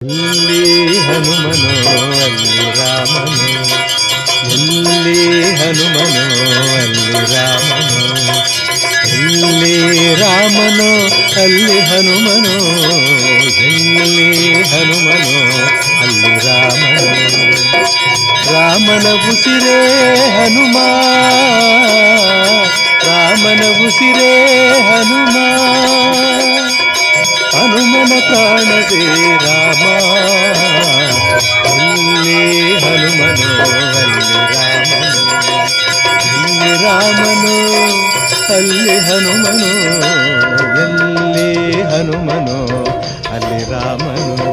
ಎಲ್ಲಿ ಹನುಮನೋ ಅಲ್ಲಿ ರಾಮನು, ಎಲ್ಲಿ ಹನುಮನೋ ಅಲ್ಲಿ ರಾಮನು, ಎಲ್ಲಿ ರಾಮನೋ ಅಲ್ಲಿ ಹನುಮನೋ, ಎಲ್ಲಿ ಹನುಮನೋ ಅಲ್ಲಿ ರಾಮನು. ರಾಮನ ಉಸಿರೇ ಹನುಮ, ರಾಮನ ಉಸಿರೇ ಹನುಮ, ಹನುಮನ ಪ್ರಾಣವೇ ರಾಮ. ಎಲ್ಲಿ ಹನುಮನೋ ಅಲ್ಲಿ ರಾಮನು, ಎಲ್ಲಿ ರಾಮನು ಅಲ್ಲಿ ಹನುಮನು, ಎಲ್ಲಿ ಹನುಮನೋ ಅಲ್ಲಿ ರಾಮನು.